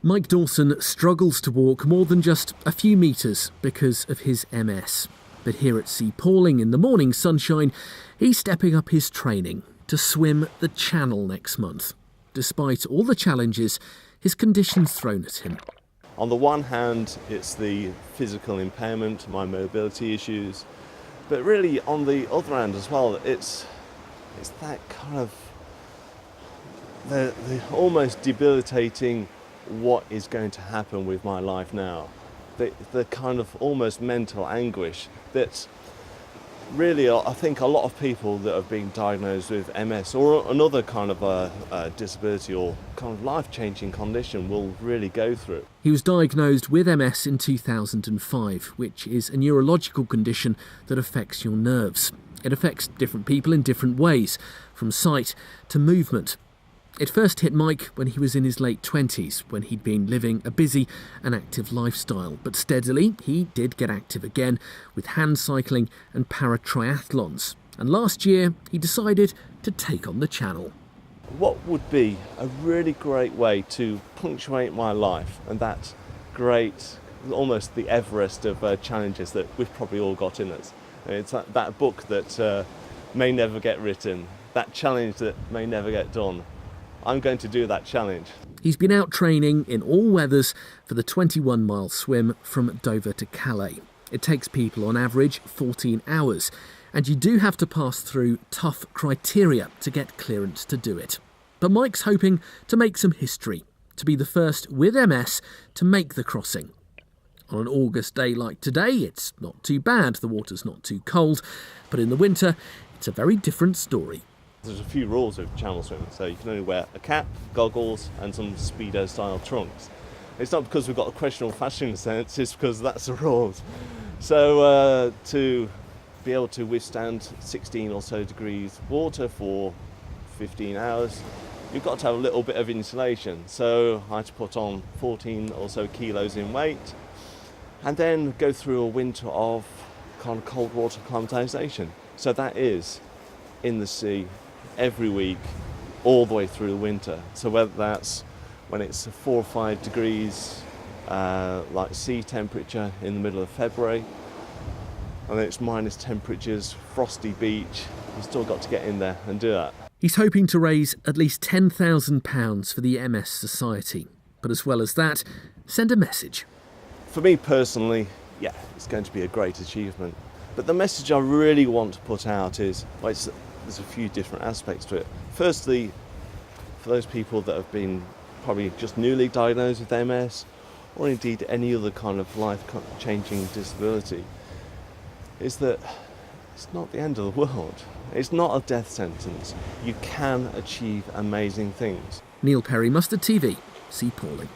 Mike Dawson struggles to walk more than just a few metres because of his MS. But here at Sea Palling in the morning sunshine, he's stepping up his training to swim the Channel next month. Despite all the challenges his condition's thrown at him. On the one hand, it's the physical impairment, my mobility issues, but really on the other hand as well, it's that kind of the almost debilitating what is going to happen with my life now. The kind of almost mental anguish that really, I think a lot of people that have been diagnosed with MS or another kind of a disability or kind of life-changing condition will really go through. He was diagnosed with MS in 2005, which is a neurological condition that affects your nerves. It affects different people in different ways, from sight to movement. It first hit Mike when he was in his late 20s, when he'd been living a busy and active lifestyle. But steadily, he did get active again with hand cycling and para-triathlons. And last year, he decided to take on the Channel. What would be a really great way to punctuate my life, and that great, almost the Everest of challenges that we've probably all got in us. It's that book that may never get written, that challenge that may never get done. I'm going to do that challenge. He's been out training in all weathers for the 21-mile swim from Dover to Calais. It takes people on average 14 hours, and you do have to pass through tough criteria to get clearance to do it. But Mike's hoping to make some history, to be the first with MS to make the crossing. On an August day like today, it's not too bad, the water's not too cold, but in the winter, it's a very different story. There's a few rules of channel swimming, so you can only wear a cap, goggles and some Speedo-style trunks. It's not because we've got a questionable fashion sense, it's because that's the rules. So to be able to withstand 16 or so degrees water for 15 hours, you've got to have a little bit of insulation. So I had to put on 14 or so kilos in weight and then go through a winter of kind of cold water acclimatisation. So that is in the sea every week, all the way through the winter. So whether that's when it's 4 or 5 degrees, like sea temperature in the middle of February, and then it's minus temperatures, frosty beach, you've still got to get in there and do that. He's hoping to raise at least £10,000 for the MS Society. But as well as that, send a message. For me personally, yeah, it's going to be a great achievement. But the message I really want to put out is, well, there's a few different aspects to it. Firstly, for those people that have been probably just newly diagnosed with MS, or indeed any other kind of life-changing disability, is that it's not the end of the world. It's not a death sentence. You can achieve amazing things. Neil Perry, Mustard TV, Sea Palling.